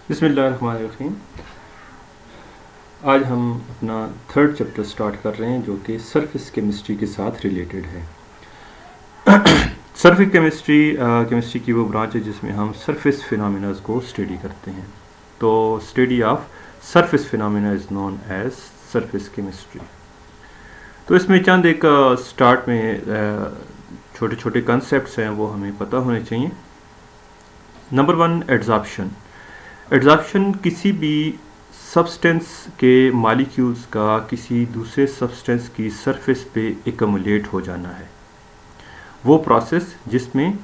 बिस्मिल्लाहिर्रहमानिर्रहीम। आज हम अपना थर्ड चैप्टर स्टार्ट कर रहे हैं जो कि सरफेस केमिस्ट्री के साथ रिलेटेड है। सरफेस केमिस्ट्री की वो ब्रांच है जिसमें हम सरफेस फिनोमेना को स्टडी करते हैं। तो study of surface phenomena is known as surface chemistry. तो इसमें चंद एक स्टार्ट में छोटे छोटे कंसेप्ट्स हैं वो हमें पता होने चाहिए। Number 1, adsorption. एड्जॉर्प्शन किसी भी सब्सटेंस के मॉलिक्यूल्स का किसी दूसरे सब्सटेंस की सरफेस पे एकमुलेट हो जाना है। वो प्रोसेस जिसमें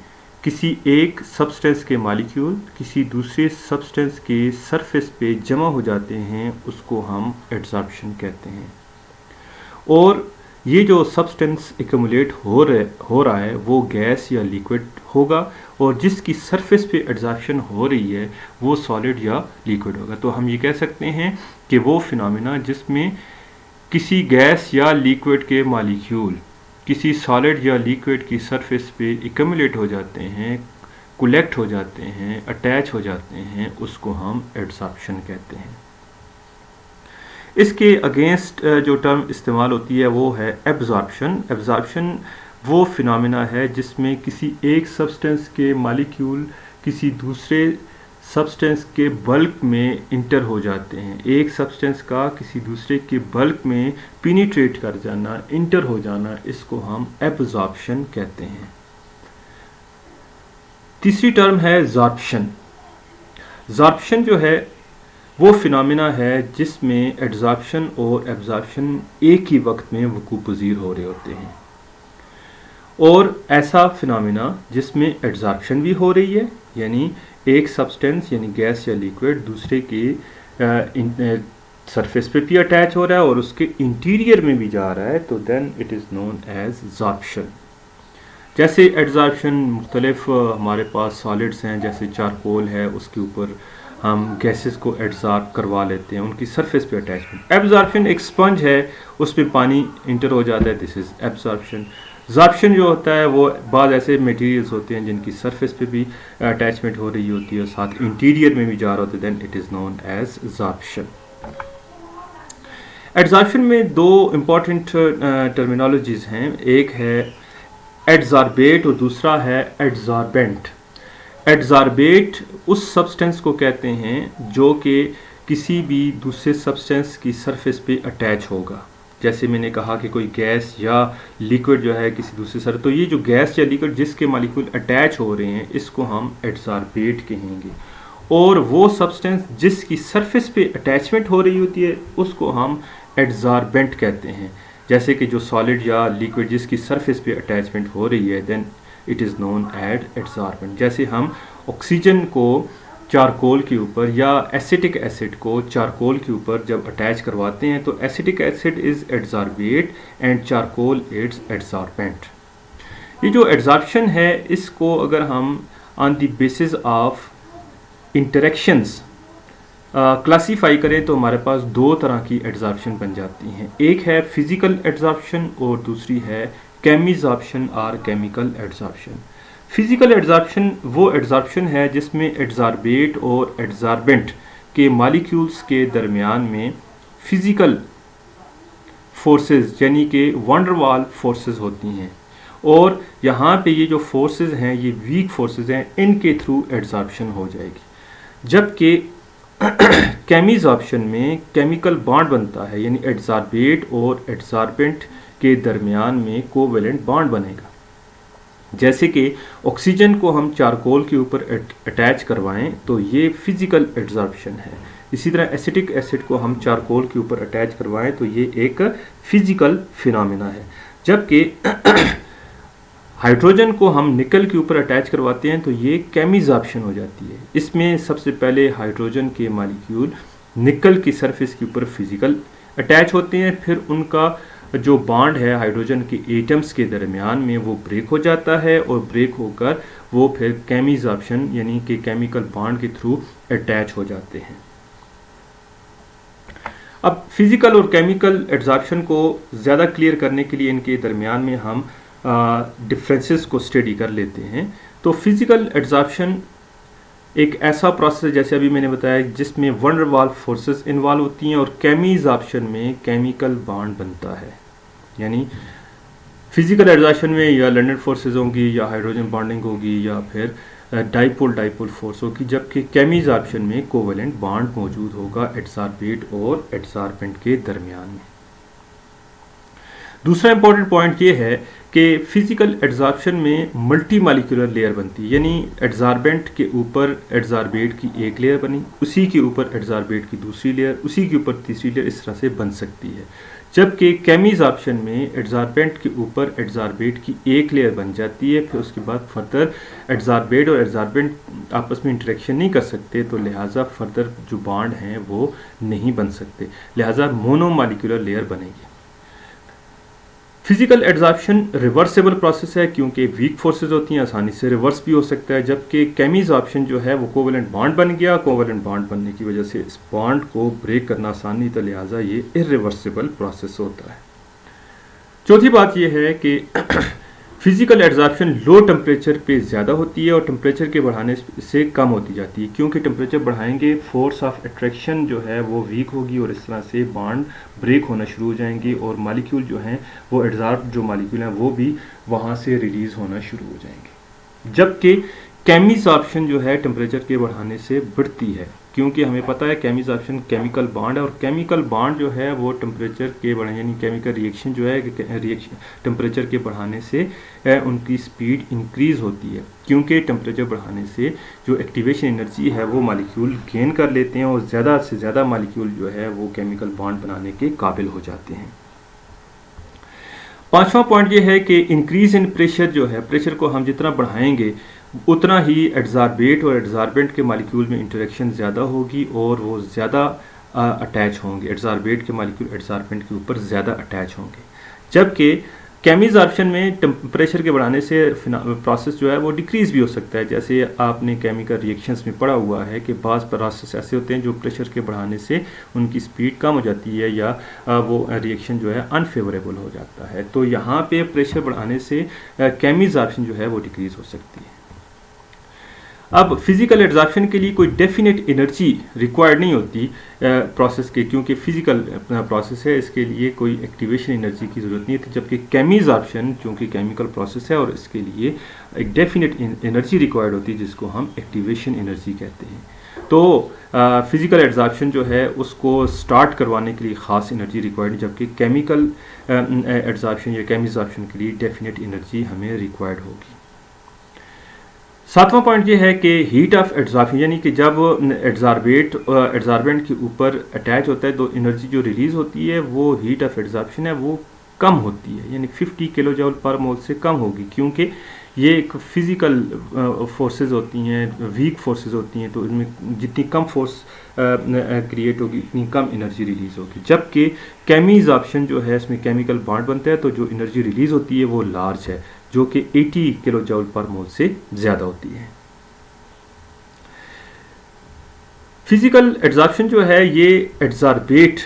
किसी एक सब्सटेंस के मॉलिक्यूल किसी दूसरे सब्सटेंस के सरफेस पे जमा हो जाते हैं उसको हम एड्जॉर्प्शन कहते हैं। और ये जो सब्सटेंस एकमुलेट हो रहा है वो गैस या लिक्विड होगा और जिसकी सरफेस पे एड्जॉर्प्शन हो रही है वो सॉलिड या लिक्विड होगा। तो हम ये कह सकते हैं कि वो फिनोमेना जिसमें किसी गैस या लिक्विड के मॉलिक्यूल किसी सॉलिड या लिक्विड की सरफेस पे एकमुलेट हो जाते हैं, कलेक्ट हो जाते हैं, अटैच हो जाते हैं, उसको हम एड्जॉर्प्शन कहते हैं। इसके अगेंस्ट जो टर्म इस्तेमाल होती है वो है एब्जॉर्प्शन। एब्जॉर्प्शन वो फिनोमेना है जिसमें किसी एक सब्सटेंस के मॉलिक्यूल किसी दूसरे सब्सटेंस के बल्क में इंटर हो जाते हैं। एक सब्सटेंस का किसी दूसरे के बल्क में पेनिट्रेट कर जाना, इंटर हो जाना, इसको हम एब्जॉर्प्शन कहते हैं। तीसरी टर्म है जॉर्प्शन। जॉर्प्शन जो है वो फिनोमेना है जिसमें एड्जॉर्प्शन और एब्जॉर्प्शन एक ही वक्त में वकूअ पज़ीर हो रहे होते हैं। और ऐसा फिनोमेना जिसमें एड्जॉर्प्शन भी हो रही है यानी एक सब्सटेंस यानी गैस या लिक्विड दूसरे के सरफेस पे भी अटैच हो रहा है और उसके इंटीरियर में भी जा रहा है, तो then it is known as absorption. जैसे एड्जॉर्प्शन मुख्तलिफ हमारे पास सॉलिड्स हैं, जैसे चारकोल है, उसके ऊपर हम गैसेस को एड्जॉर्ब करवा लेते हैं, उनकी सरफेस पे अटैचमेंट। एब्जॉर्प्शन एक स्पंज है, उस पर पानी इंटर हो जाता है, दिस इज़ एब्जॉर्प्शन। जॉर्प्शन जो होता है वो बाद ऐसे मटेरियल्स होते हैं जिनकी सरफेस पे भी अटैचमेंट हो रही होती है और साथ इंटीरियर में भी जा रहा होता है, then it is known as absorption. Adsorption में दो इम्पॉर्टेंट टर्मिनोलॉजीज़ हैं, एक है एडजॉर्बेट और दूसरा है एडजॉर्बेंट। एडजॉर्बेट उस सब्सटेंस को कहते हैं जो कि किसी भी दूसरे सब्सटेंस की सरफेस पे अटैच होगा। जैसे मैंने कहा कि कोई गैस या लिक्विड जो है किसी दूसरे सरफेस, तो ये जो गैस या लिक्विड जिसके मॉलिक्यूल अटैच हो रहे हैं इसको हम एडजॉर्बेट कहेंगे। और वो सब्सटेंस जिसकी सरफेस पे अटैचमेंट हो रही होती है उसको हम एडजॉर्बेंट कहते हैं। जैसे कि जो सॉलिड या लिक्विड जिसकी सरफेस पे अटैचमेंट हो रही है then it is known as adsorbent. जैसे हम ऑक्सीजन को चारकोल के ऊपर या एसिटिक एसिड को चारकोल के ऊपर जब अटैच करवाते हैं तो acetic acid is adsorbate and charcoal it's adsorbent. ये जो एडजॉर्प्शन है इसको अगर हम on the basis of interactions classify करें तो हमारे पास दो तरह की एड्जॉर्प्शन बन जाती हैं। एक है फिजिकल एड्जॉर्प्शन और दूसरी है केमिजॉर्प्शन और केमिकल एड्जॉर्प्शन। फिजिकल एड्जॉर्प्शन वो एड्जॉर्प्शन है जिसमें एड्जॉर्बेट और एड्जॉर्बेंट के मॉलिक्यूल्स के दरमियान में फिजिकल फोर्सेस यानी कि वंडर वाल फोर्सेस होती हैं और यहाँ पे ये जो फोर्सेस हैं ये वीक फोर्सेस हैं, इनके थ्रू एड्जॉर्प्शन हो जाएगी। जबकि केमिजॉर्प्शन में केमिकल बॉन्ड बनता है यानी एड्जॉर्बेट और एड्जॉर्बेंट के दरमियान में कोवेलेंट बॉन्ड बनेगा। जैसे कि ऑक्सीजन को हम चारकोल के ऊपर अटैच करवाएं तो ये फिजिकल एड्जॉर्प्शन है। इसी तरह एसिटिक एसिड को हम चारकोल के ऊपर अटैच करवाएं तो ये एक फिजिकल फिनोमेना है। जबकि हाइड्रोजन को हम निकल के ऊपर अटैच करवाते हैं तो ये केमिजॉर्प्शन हो जाती है। इसमें सबसे पहले हाइड्रोजन के मॉलिक्यूल निकल की सरफेस के ऊपर फिजिकल अटैच होते हैं, फिर उनका जो बॉन्ड है हाइड्रोजन के एटम्स के दरमियान में वो ब्रेक हो जाता है और ब्रेक होकर वो फिर केमिजॉर्प्शन यानी कि केमिकल बॉन्ड के थ्रू अटैच हो जाते हैं। अब फिजिकल और केमिकल एड्जॉर्प्शन को ज़्यादा क्लियर करने के लिए इनके दरमियान में हम डिफरेंसेस को स्टडी कर लेते हैं। तो फिजिकल एड्जॉर्प्शन एक ऐसा प्रोसेस जैसे अभी मैंने बताया जिसमें वन डर वाल फोर्सेस इन्वॉल्व होती हैं और केमीज़ाब्शन में केमिकल बॉन्ड बनता है। यानी फिजिकल एडजॉर्प्शन में या लंडन फोर्सेस होंगी या हाइड्रोजन बॉन्डिंग होगी या फिर डाइपोल फोर्स होगी, जबकि केमीज़ाब्शन में कोवेलेंट बॉन्ड मौजूद होगा एडसॉर्बेट और एडसॉर्बेंट के दरमियान में। दूसरा इंपॉर्टेंट पॉइंट ये है कि फिजिकल एडजॉर्प्शन में मल्टी मॉलिक्यूलर लेयर बनती है, यानी एडसॉर्बेंट के ऊपर एडसॉर्बेट की एक लेयर बनी, उसी के ऊपर एडसॉर्बेट की दूसरी लेयर, उसी के ऊपर तीसरी लेयर, इस तरह से बन सकती है। जबकि केमीज़ाब्शन में एडसॉर्बेंट के ऊपर एडसॉर्बेट की एक लेयर बन जाती है, फिर उसके बाद फर्दर एडसॉर्बेट और एडसॉर्बेंट आपस में इंटरेक्शन नहीं कर सकते, तो लिहाजा फर्दर जो बॉन्ड हैं वो नहीं बन सकते, लिहाजा मोनोमॉलिक्यूलर लेयर बनेगी। फिजिकल एडजॉर्प्शन रिवर्सेबल प्रोसेस है क्योंकि वीक फोर्सेस होती हैं, आसानी से रिवर्स भी हो सकता है, जबकि केमीज़ाब्शन जो है वो कोवेलेंट बॉन्ड बन गया, कोवेलेंट बॉन्ड बनने की वजह से इस बॉन्ड को ब्रेक करना आसान नहीं, तो लिहाजा ये इरिवर्सिबल प्रोसेस होता है। चौथी बात यह है कि फिजिकल एडजॉर्प्शन लो टेम्परेचर पे ज़्यादा होती है और टेम्परेचर के बढ़ाने से कम होती जाती है, क्योंकि टेम्परेचर बढ़ाएंगे फोर्स ऑफ अट्रैक्शन जो है वो वीक होगी और इस तरह से बॉन्ड ब्रेक होना शुरू हो जाएंगे और मॉलिक्यूल जो हैं वो एडजॉर्ब जो मॉलिक्यूल हैं वो भी वहाँ से रिलीज़ होना शुरू हो जाएंगे। जबकि केमीज़ाब्शन जो है टेम्परेचर के बढ़ाने से बढ़ती है, क्योंकि हमें पता है केमीज़ाब्शन केमिकल बॉन्ड है और केमिकल बॉन्ड जो है वो टेम्परेचर के बढ़ाने यानी केमिकल रिएक्शन जो है रिएक्शन टेम्परेचर के बढ़ाने से उनकी स्पीड इंक्रीज़ होती है, क्योंकि टेम्परेचर बढ़ाने से जो एक्टिवेशन एनर्जी है वो मॉलिक्यूल गेन कर लेते हैं और ज़्यादा से ज़्यादा मॉलिक्यूल जो है वो केमिकल बॉन्ड बनाने के काबिल हो जाते हैं। पांचवा पॉइंट ये है कि इंक्रीज इन प्रेशर जो है, प्रेशर को हम जितना बढ़ाएंगे उतना ही एडसॉर्बेट और एडसॉर्बेंट के मॉलिक्यूल में इंटरेक्शन ज़्यादा होगी और वो ज़्यादा अटैच होंगे, एडसॉर्बेट के मॉलिक्यूल एडसॉर्बेंट के ऊपर ज़्यादा अटैच होंगे। जबकि केमीज़ाब्शन में टेम्परेचर के बढ़ाने से प्रोसेस जो है वो डिक्रीज़ भी हो सकता है, जैसे आपने केमिकल रिएक्शंस में पढ़ा हुआ है कि बाज़ प्रोसेस ऐसे होते हैं जो प्रेशर के बढ़ाने से उनकी स्पीड कम हो जाती है या वो रिएक्शन जो है अनफेवरेबल हो जाता है, तो यहाँ पे प्रेशर बढ़ाने से केमीज़ाब्शन जो है वो डिक्रीज़ हो सकती है। अब फिजिकल एडजॉर्प्शन के लिए कोई डेफिनेट एनर्जी रिक्वायर्ड नहीं होती प्रोसेस के, क्योंकि फिजिकल प्रोसेस है, इसके लिए कोई एक्टिवेशन एनर्जी की ज़रूरत नहीं होती, जबकि केमीज़ाब्शन चूँकि केमिकल प्रोसेस है और इसके लिए एक डेफिनेट एनर्जी रिक्वायर्ड होती है जिसको हम एक्टिवेशन एनर्जी कहते हैं। तो फिजिकल एडजॉर्प्शन जो है उसको स्टार्ट करवाने के लिए ख़ास एनर्जी रिक्वायर्ड, जबकि केमिकल एडजॉर्प्शन या केमीज़ाब्शन के लिए डेफिनेट एनर्जी हमें रिक्वायर्ड होगी। सातवां पॉइंट ये है कि हीट ऑफ एडजॉर्प्शन, यानी कि जब एडसॉर्बेंट के ऊपर अटैच होता है तो एनर्जी जो रिलीज़ होती है वो हीट ऑफ एडजॉर्प्शन है वो कम होती है, यानी 50 किलो जूल पर मोल से कम होगी, क्योंकि ये एक फिज़िकल फोर्सेस होती हैं, वीक फोर्सेस होती हैं, तो इनमें जितनी कम फोर्स क्रिएट होगी इतनी कम एनर्जी रिलीज़ होगी। जबकि केमीज़ाब्शन जो है इसमें केमिकल बॉन्ड बनता है तो जो एनर्जी रिलीज़ होती है वो लार्ज है, जो कि 80 किलो जूल पर मोल से ज़्यादा होती है। फिजिकल एडजॉर्प्शन जो है ये एडसॉर्बेट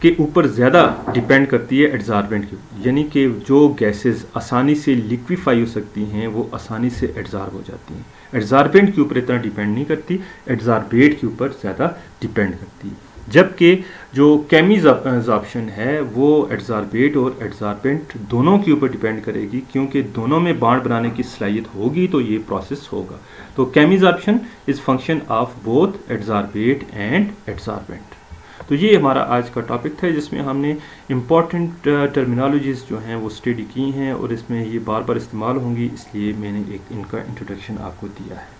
के ऊपर ज़्यादा डिपेंड करती है एडसॉर्बेंट के, यानी कि जो गैसेस आसानी से लिक्विफाई हो सकती हैं वो आसानी से एडसॉर्ब हो जाती हैं, एडसॉर्बेंट के ऊपर इतना डिपेंड नहीं करती, एडसॉर्बेट के ऊपर ज़्यादा डिपेंड करती है। जबकि जो केमीज़ाब्शन है वो एडसॉर्बेट और एडसॉर्बेंट दोनों के ऊपर डिपेंड करेगी, क्योंकि दोनों में बॉन्ड बनाने की सलाहियत होगी तो ये प्रोसेस होगा। तो chemisorption is function of both adsorbate and adsorbent. तो ये हमारा आज का टॉपिक था जिसमें हमने इम्पॉर्टेंट टर्मिनोलॉजीज़ जो हैं वो स्टडी की हैं और इसमें ये बार बार इस्तेमाल होंगी, इसलिए मैंने एक इनका इंट्रोडक्शन आपको दिया है।